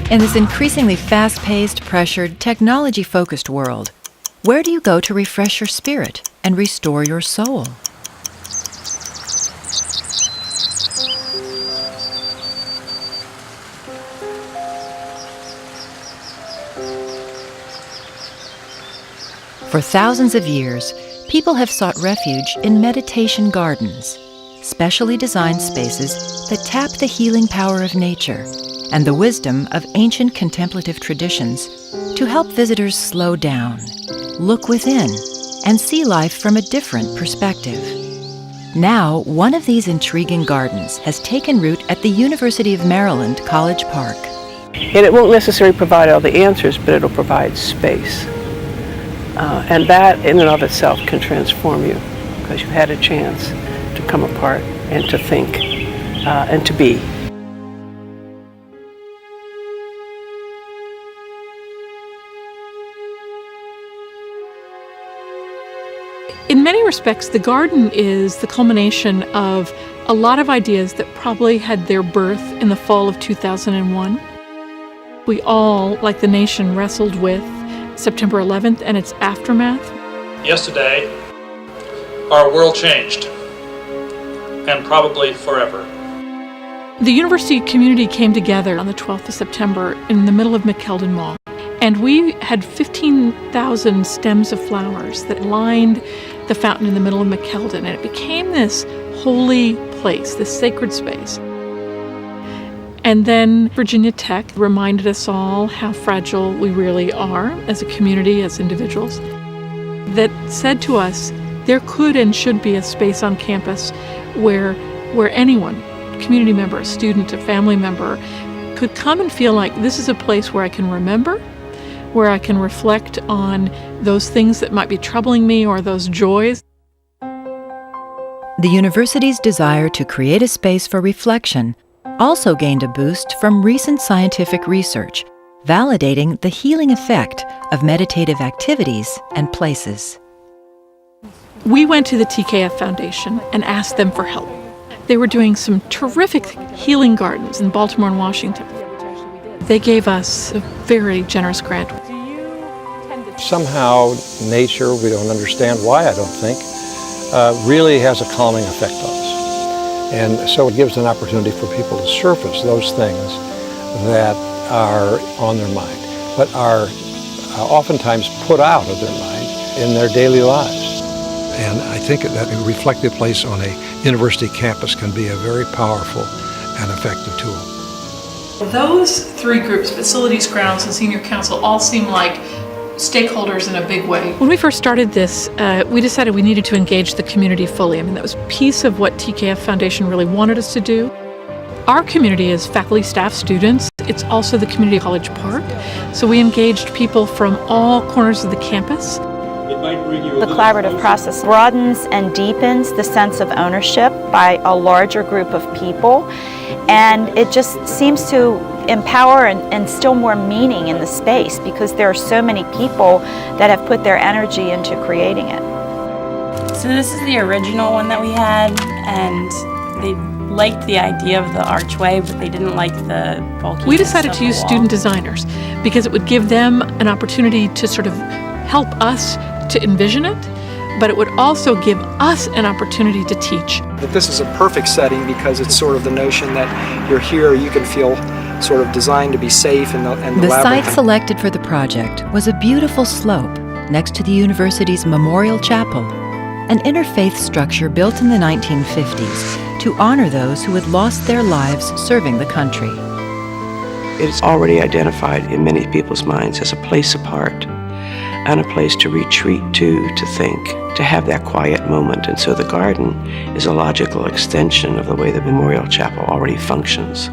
In this increasingly fast-paced, pressured, technology-focused world, where do you go to refresh your spirit and restore your soul? For thousands of years, people have sought refuge in meditation gardens, specially designed spaces that tap the healing power of nature and the wisdom of ancient contemplative traditions to help visitors slow down, look within, and see life from a different perspective. Now, one of these intriguing gardens has taken root at the University of Maryland College Park. And it won't necessarily provide all the answers, but it'll provide space. And that in and of itself can transform you, because you've had a chance to come apart and to think and to be. In many respects, the garden is the culmination of a lot of ideas that probably had their birth in the fall of 2001. We all, like the nation, wrestled with September 11th and its aftermath. Yesterday, our world changed, and probably forever. The university community came together on the 12th of September in the middle of McKeldin Mall, and we had 15,000 stems of flowers that lined the fountain in the middle of McKeldin, and it became this holy place, this sacred space. And then Virginia Tech reminded us all how fragile we really are as a community, as individuals, that said to us there could and should be a space on campus where anyone, community member, a student, a family member, could come and feel like this is a place where I can remember, where I can reflect on those things that might be troubling me or those joys. The university's desire to create a space for reflection also gained a boost from recent scientific research, validating the healing effect of meditative activities and places. We went to the TKF Foundation and asked them for help. They were doing some terrific healing gardens in Baltimore and Washington. They gave us a very generous grant. Somehow nature, we don't understand why, I don't think, really has a calming effect on us. And so it gives an opportunity for people to surface those things that are on their mind, but are oftentimes put out of their mind in their daily lives. And I think that a reflective place on a university campus can be a very powerful and effective tool. Those three groups, facilities, grounds, and senior council, all seem like stakeholders in a big way. When we first started this, we decided we needed to engage the community fully. I mean, that was a piece of what TKF Foundation really wanted us to do. Our community is faculty, staff, students. It's also the community college park. So we engaged people from all corners of the campus. The collaborative process broadens and deepens the sense of ownership by a larger group of people, and it just seems to empower and instill more meaning in the space, because there are so many people that have put their energy into creating it. So this is the original one that we had, and they liked the idea of the archway, but they didn't like the bulkiness. We decided of to use the wall. student designers because it would give them an opportunity to sort of help us to envision it, but it would also give us an opportunity to teach. That this is a perfect setting because it's sort of the notion that you're here, you can feel sort of designed to be safe in the The labyrinth. site selected for the project was a beautiful slope next to the university's Memorial Chapel, an interfaith structure built in the 1950s to honor those who had lost their lives serving the country. It's already identified in many people's minds as a place apart and a place to retreat to think, to have that quiet moment. And so the garden is a logical extension of the way the Memorial Chapel already functions.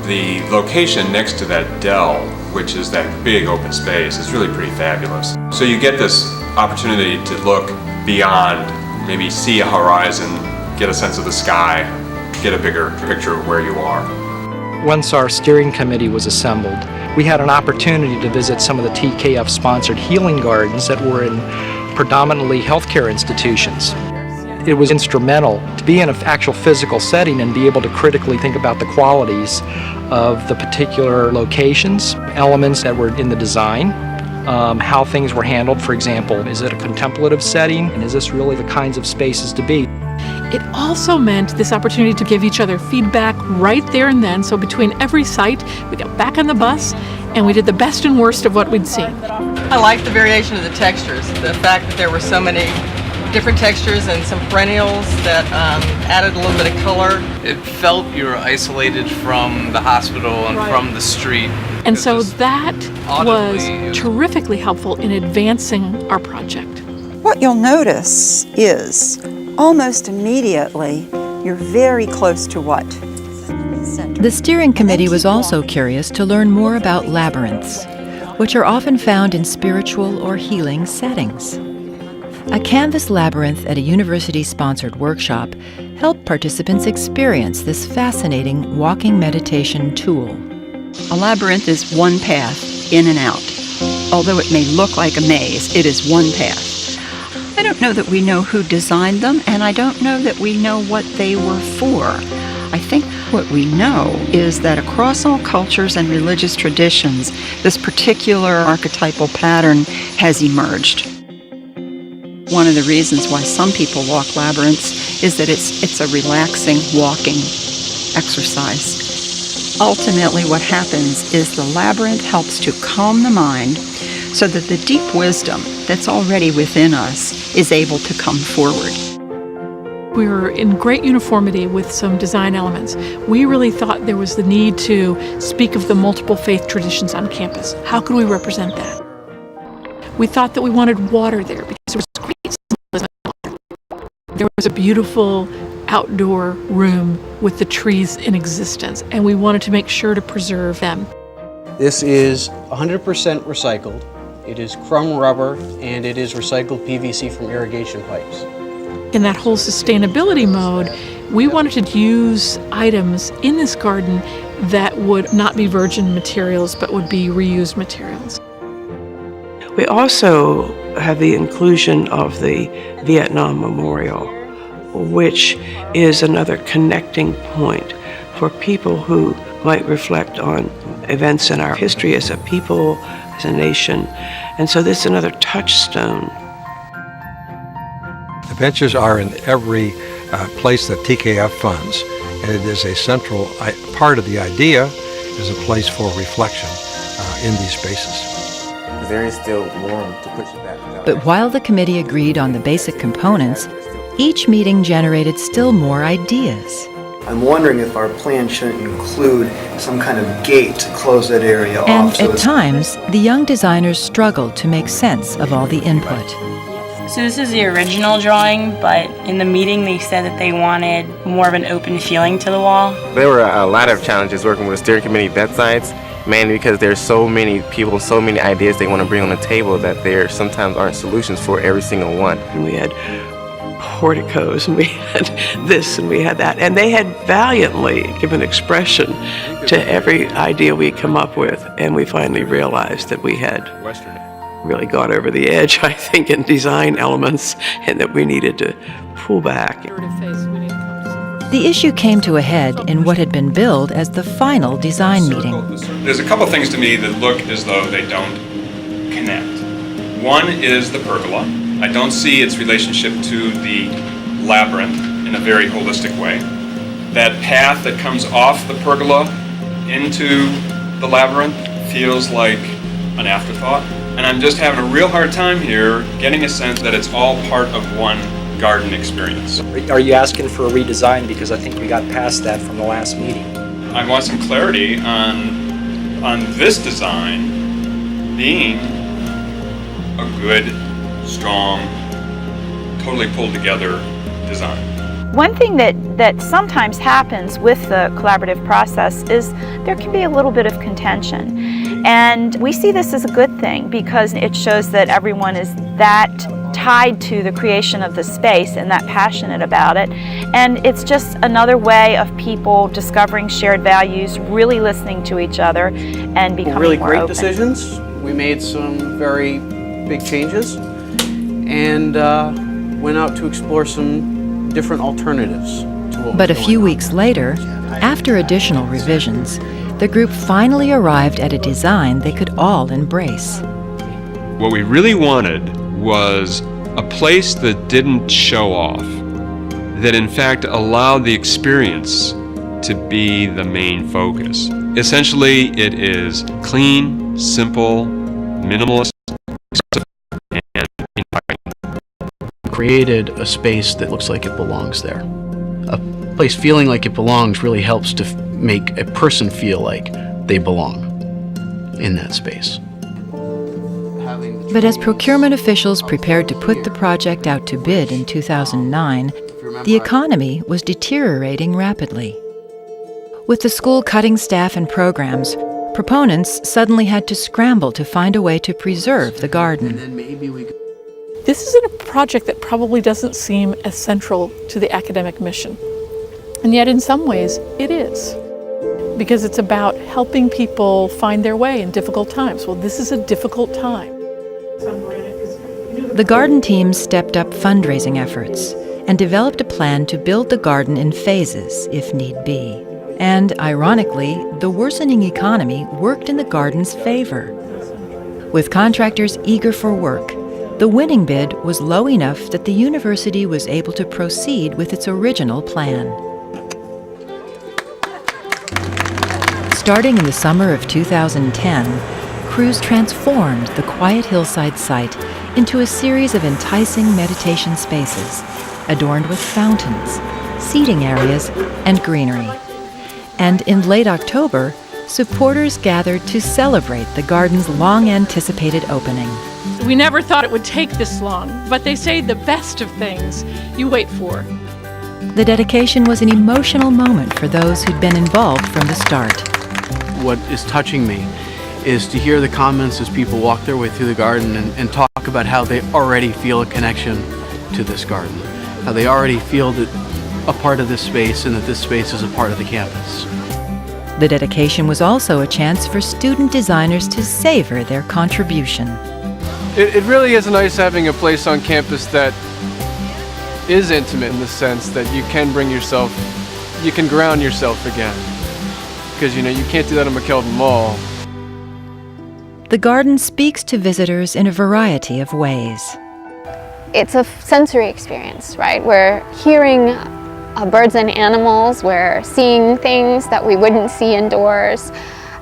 The location next to that dell, which is that big open space, is really pretty fabulous. So you get this opportunity to look beyond, maybe see a horizon, get a sense of the sky, get a bigger picture of where you are. Once our steering committee was assembled, we had an opportunity to visit some of the TKF-sponsored healing gardens that were in predominantly healthcare institutions. it was instrumental to be in an actual physical setting and be able to critically think about the qualities of the particular locations, elements that were in the design, how things were handled. For example, is it a contemplative setting, and is this really the kinds of spaces to be? It also meant this opportunity to give each other feedback right there and then. So between every site, we got back on the bus and we did the best and worst of what we'd seen. I liked the variation of the textures, the fact that there were so many different textures and some perennials that added a little bit of color. It felt you were isolated from the hospital and from the street. And so that was terrifically helpful in advancing our project. What you'll notice is almost immediately you're very close to what? The steering committee was also curious to learn more about labyrinths, which are often found in spiritual or healing settings. A canvas labyrinth at a university-sponsored workshop helped participants experience this fascinating walking meditation tool. A labyrinth is one path in and out. Although it may look like a maze, it is one path. I don't know that we know who designed them, and I don't know that we know what they were for. I think what we know is that across all cultures and religious traditions, this particular archetypal pattern has emerged. One of the reasons why some people walk labyrinths is that it's a relaxing walking exercise. Ultimately, what happens is the labyrinth helps to calm the mind so that the deep wisdom that's already within us is able to come forward. We were in great uniformity with some design elements. We really thought there was the need to speak of the multiple faith traditions on campus. How could we represent that? We thought that we wanted water there because there was great symbolism in water. There was a beautiful outdoor room with the trees in existence, and we wanted to make sure to preserve them. This is 100% recycled. It is crumb rubber, and it is recycled PVC from irrigation pipes. In that whole sustainability mode, we wanted to use items in this garden that would not be virgin materials, but would be reused materials. We also have the inclusion of the Vietnam Memorial, which is another connecting point for people who might reflect on events in our history as a people, as a nation. And so this is another touchstone. The benches are in every place that TKF funds, and it is a central part of the idea is a place for reflection in these spaces. There is still room to push it back. But while the committee agreed on the basic components, each meeting generated still more ideas. I'm wondering if our plan shouldn't include some kind of gate to close that area off. And at times, the young designers struggled to make sense of all the input. So this is the original drawing, but in the meeting they said that they wanted more of an open feeling to the wall. There were a lot of challenges working with the steering committee bedside, mainly because there's so many people, so many ideas they want to bring on the table that there sometimes aren't solutions for every single one. And we had porticos, and we had this and we had that, and they had valiantly given expression to every idea we come up with, and we finally realized that we had really gone over the edge, I think, in design elements, and that we needed to pull back. The issue came to a head in what had been billed as the final design meeting. There's a couple things to me that look as though they don't connect. One is the pergola. I don't see its relationship to the labyrinth in a very holistic way. That path that comes off the pergola into the labyrinth feels like an afterthought. And I'm just having a real hard time here getting a sense that it's all part of one garden experience. Are you asking for a redesign? Because I think we got past that from the last meeting. I want some clarity on this design being a good, strong, totally pulled together design. One thing that sometimes happens with the collaborative process is there can be a little bit of contention. And we see this as a good thing because it shows that everyone is that tied to the creation of the space and that passionate about it. And it's just another way of people discovering shared values, really listening to each other, and becoming really more great open. decisions. We made some very big changes and went out to explore some different alternatives to what But a was few going on. weeks later, after additional revisions, the group finally arrived at a design they could all embrace. What we really wanted was a place that didn't show off, that in fact allowed the experience to be the main focus. Essentially, it is clean, simple, minimalist, and inviting. Created a space that looks like it belongs there. A place feeling like it belongs really helps to make a person feel like they belong in that space. But as procurement officials prepared to put the project out to bid in 2009, the economy was deteriorating rapidly. With the school cutting staff and programs, proponents suddenly had to scramble to find a way to preserve the garden. This is a project that probably doesn't seem as central to the academic mission. And yet in some ways it is, because it's about helping people find their way in difficult times. Well, this is a difficult time. The garden team stepped up fundraising efforts and developed a plan to build the garden in phases, if need be. And, ironically, the worsening economy worked in the garden's favor. With contractors eager for work, the winning bid was low enough that the university was able to proceed with its original plan. Starting in the summer of 2010, crews transformed the quiet hillside site into a series of enticing meditation spaces, adorned with fountains, seating areas, and greenery. And in late October, supporters gathered to celebrate the garden's long-anticipated opening. We never thought it would take this long, but they say the best of things you wait for. The dedication was an emotional moment for those who'd been involved from the start. What is touching me is to hear the comments as people walk their way through the garden and talk about how they already feel a connection to this garden, how they already feel that a part of this space and that this space is a part of the campus. The dedication was also a chance for student designers to savor their contribution. It really is nice having a place on campus that is intimate in the sense that you can bring yourself, you can ground yourself again. Because, you can't do that in McKeldin Mall. The garden speaks to visitors in a variety of ways. It's a sensory experience, right? We're hearing birds and animals, we're seeing things that we wouldn't see indoors.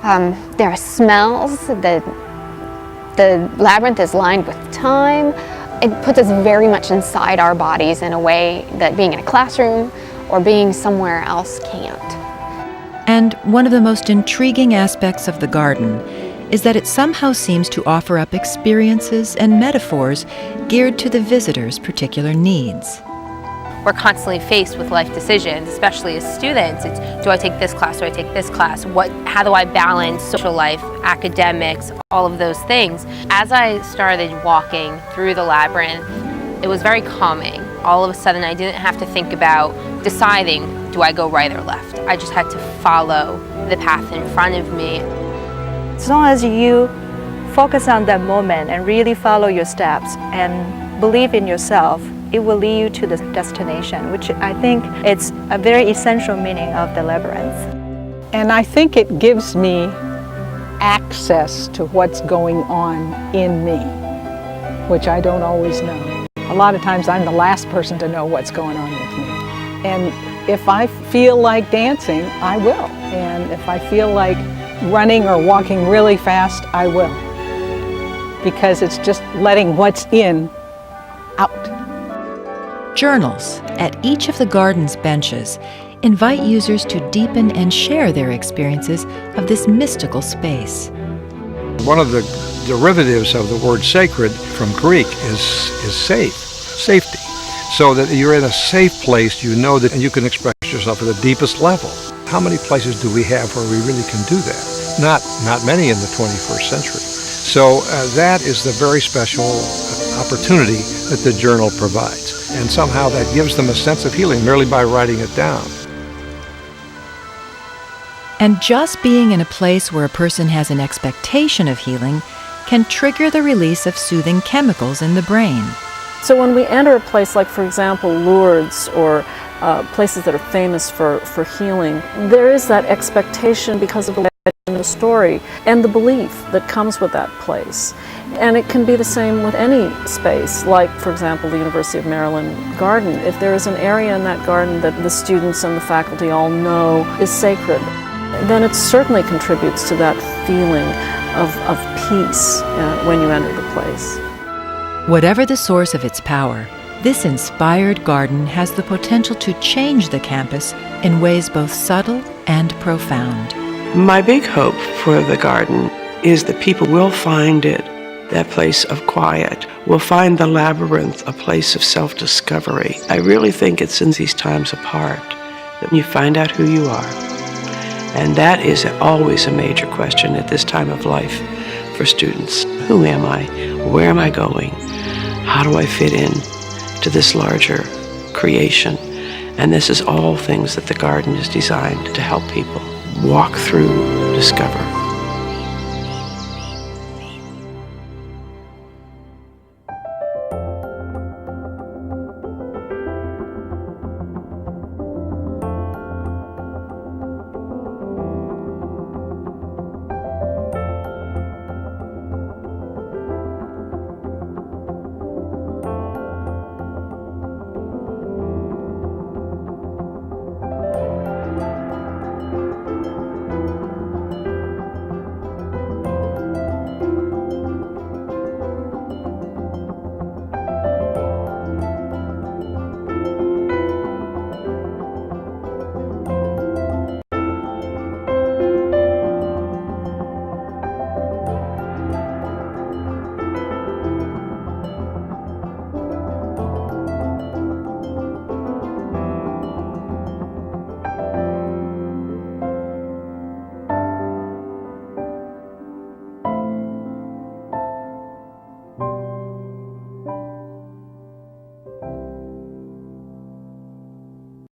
There are smells, the labyrinth is lined with time. It puts us very much inside our bodies in a way that being in a classroom or being somewhere else can't. And one of the most intriguing aspects of the garden is that it somehow seems to offer up experiences and metaphors geared to the visitor's particular needs. We're constantly faced with life decisions, especially as students. It's, do I take this class, do I take this class? How do I balance social life, academics, all of those things? As I started walking through the labyrinth, it was very calming. All of a sudden, I didn't have to think about deciding, do I go right or left? I just had to follow the path in front of me. As long as you focus on that moment and really follow your steps and believe in yourself, it will lead you to the destination, which I think it's a very essential meaning of the labyrinth. And I think it gives me access to what's going on in me, which I don't always know. A lot of times I'm the last person to know what's going on with me. And if I feel like dancing, I will. And if I feel like running or walking really fast, I will. Because it's just letting what's in out. Journals at each of the garden's benches invite users to deepen and share their experiences of this mystical space. One of the derivatives of the word sacred from Greek is safety. So that you're in a safe place, you know that you can express yourself at the deepest level. How many places do we have where we really can do that? Not many in the 21st century. So that is the very special opportunity that the journal provides. And somehow that gives them a sense of healing merely by writing it down. And just being in a place where a person has an expectation of healing can trigger the release of soothing chemicals in the brain. So when we enter a place like, for example, Lourdes or places that are famous for healing, there is that expectation because of the legend and the story and the belief that comes with that place. And it can be the same with any space, like, for example, the University of Maryland garden. If there is an area in that garden that the students and the faculty all know is sacred, then it certainly contributes to that feeling of peace when you enter the place. Whatever the source of its power, this inspired garden has the potential to change the campus in ways both subtle and profound. My big hope for the garden is that people will find it, that place of quiet, will find the labyrinth a place of self-discovery. I really think it's in these times apart that you find out who you are. And that is always a major question at this time of life for students. Who am I? Where am I going? How do I fit in to this larger creation? And this is all things that the garden is designed to help people walk through, discover.